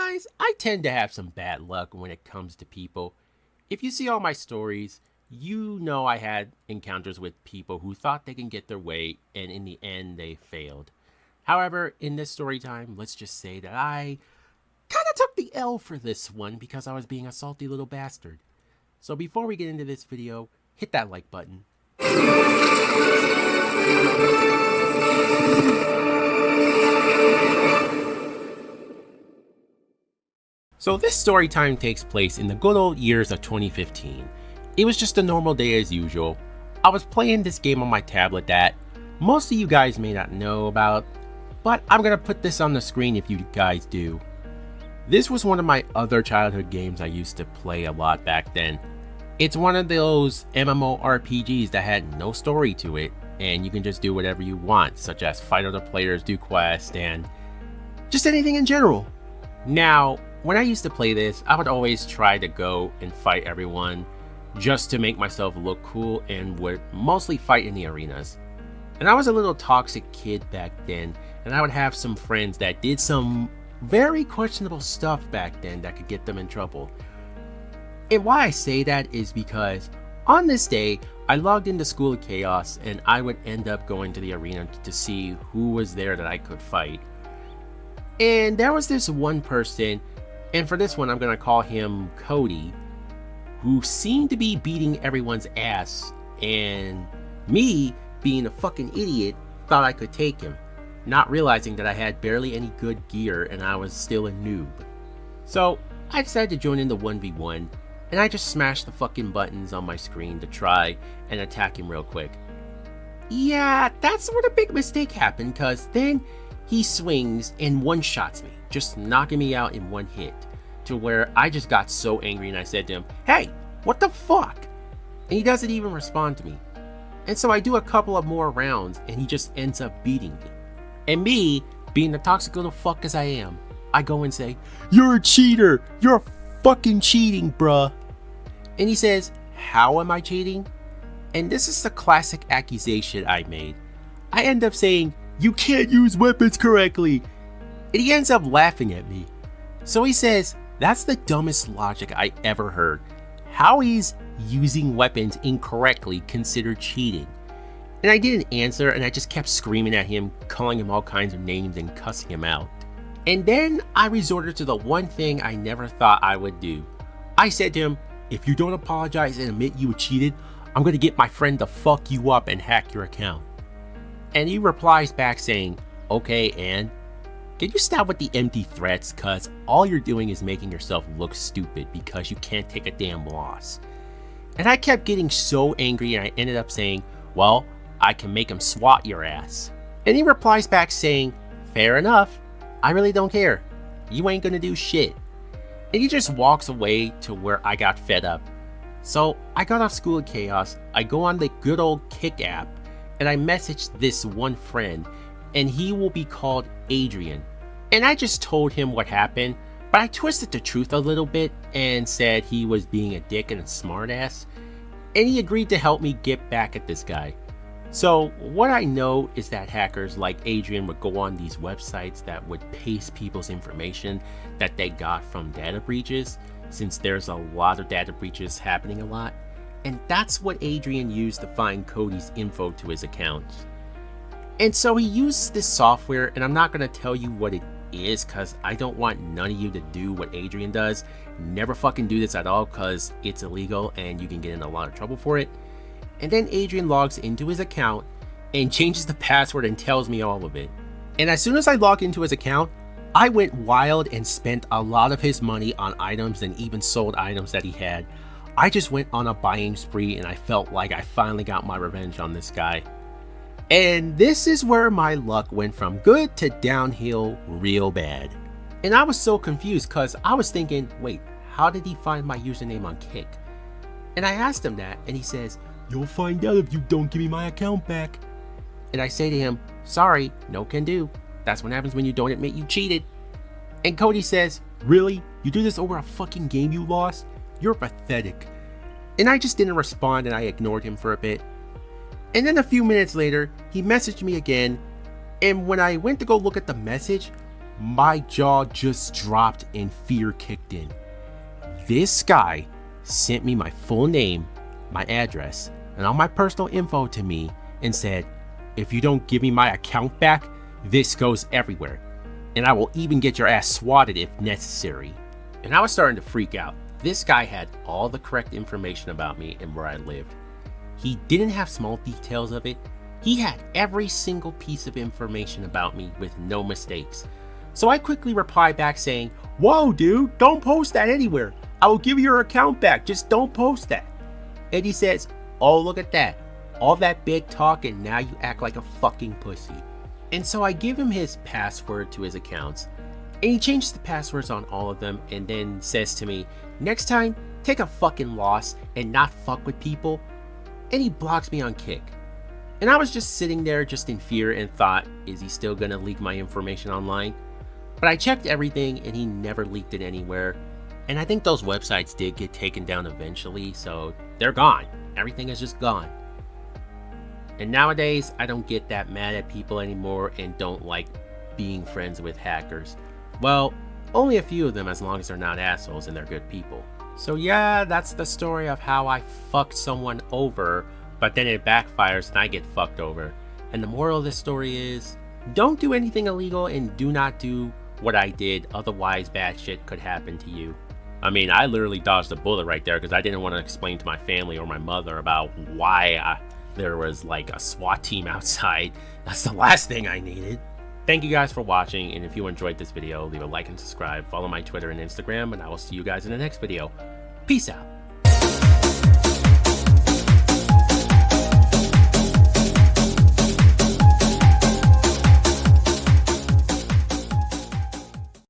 Guys, I tend to have some bad luck when it comes to people. If you see all my stories, you know I had encounters with people who thought they can get their way, and in the end, they failed. However, in this story time, let's just say that I kind of took the L for this one because I was being a salty little bastard. So before we get into this video, hit that like button. So this story time takes place in the good old years of 2015. It was just a normal day as usual. I was playing this game on my tablet that most of you guys may not know about, but I'm gonna put this on the screen if you guys do. This was one of my other childhood games I used to play a lot back then. It's one of those MMORPGs that had no story to it, and you can just do whatever you want, such as fight other players, do quests, and just anything in general. Now, when I used to play this, I would always try to go and fight everyone just to make myself look cool, and would mostly fight in the arenas. And I was a little toxic kid back then, and I would have some friends that did some very questionable stuff back then that could get them in trouble. And why I say that is because on this day, I logged into School of Chaos, and I would end up going to the arena to see who was there that I could fight. And there was this one person, and for this one I'm gonna call him Cody, who seemed to be beating everyone's ass, and me, being a fucking idiot, thought I could take him, not realizing that I had barely any good gear and I was still a noob. So I decided to join in the 1v1, and I just smashed the fucking buttons on my screen to try and attack him real quick. Yeah, that's where the big mistake happened, cause then he swings and one-shots me, just knocking me out in one hit, to where I just got so angry and I said to him, "Hey, what the fuck?" And he doesn't even respond to me. And so I do a couple of more rounds and he just ends up beating me. And me, being the toxic little fuck as I am, I go and say, "You're a cheater! You're fucking cheating, bruh." And he says, "How am I cheating?" And this is the classic accusation I made. I end up saying, "You can't use weapons correctly." And he ends up laughing at me. So he says, "That's the dumbest logic I ever heard. How is using weapons incorrectly considered cheating?" And I didn't answer, and I just kept screaming at him, calling him all kinds of names and cussing him out. And then I resorted to the one thing I never thought I would do. I said to him, "If you don't apologize and admit you cheated, I'm gonna get my friend to fuck you up and hack your account." And he replies back saying, "Okay, and can you stop with the empty threats, cause all you're doing is making yourself look stupid because you can't take a damn loss." And I kept getting so angry, and I ended up saying, "Well, I can make him swat your ass." And he replies back saying, "Fair enough, I really don't care. You ain't gonna do shit." And he just walks away to where I got fed up. So I got off School of Chaos, I go on the good old Kick app, and I messaged this one friend, and he will be called Adrian. And I just told him what happened, but I twisted the truth a little bit and said he was being a dick and a smartass, and he agreed to help me get back at this guy. So what I know is that hackers like Adrian would go on these websites that would paste people's information that they got from data breaches, since there's a lot of data breaches happening a lot. And that's what Adrian used to find Cody's info to his account. And so he used this software, and I'm not going to tell you what it is because I don't want none of you to do what Adrian does. Never fucking do this at all because it's illegal and you can get in a lot of trouble for it. And then Adrian logs into his account and changes the password and tells me all of it. And as soon as I log into his account, I went wild and spent a lot of his money on items and even sold items that he had. I just went on a buying spree, and I felt like I finally got my revenge on this guy. And this is where my luck went from good to downhill real bad. And I was so confused because I was thinking, wait, how did he find my username on Kick? And I asked him that, and he says, "You'll find out if you don't give me my account back." And I say to him, "Sorry, no can do. That's what happens when you don't admit you cheated." And Cody says, "Really? You do this over a fucking game you lost? You're pathetic." And I just didn't respond, and I ignored him for a bit. And then a few minutes later, he messaged me again, and when I went to go look at the message, my jaw just dropped and fear kicked in. This guy sent me my full name, my address, and all my personal info to me and said, if you don't give me my account back, this goes everywhere. And I will even get your ass swatted if necessary. And I was starting to freak out. This guy had all the correct information about me and where I lived. He didn't have small details of it. He had every single piece of information about me with no mistakes. So I quickly replied back saying, whoa dude, don't post that anywhere. I will give you your account back, just don't post that. And he says, oh look at that. All that big talk and now you act like a fucking pussy. And so I give him his password to his accounts. And he changes the passwords on all of them and then says to me, next time, take a fucking loss and not fuck with people. And he blocks me on Kick. And I was just sitting there just in fear and thought, is he still gonna leak my information online? But I checked everything and he never leaked it anywhere. And I think those websites did get taken down eventually, so they're gone. Everything is just gone. And nowadays, I don't get that mad at people anymore and don't like being friends with hackers. Well, only a few of them as long as they're not assholes and they're good people. So yeah, that's the story of how I fucked someone over, but then it backfires and I get fucked over. And the moral of this story is, don't do anything illegal and do not do what I did, otherwise bad shit could happen to you. I mean, I literally dodged a bullet right there because I didn't want to explain to my family or my mother about why there was like a SWAT team outside. That's the last thing I needed. Thank you guys for watching, and if you enjoyed this video, leave a like and subscribe, follow my Twitter and Instagram, and I will see you guys in the next video. Peace out.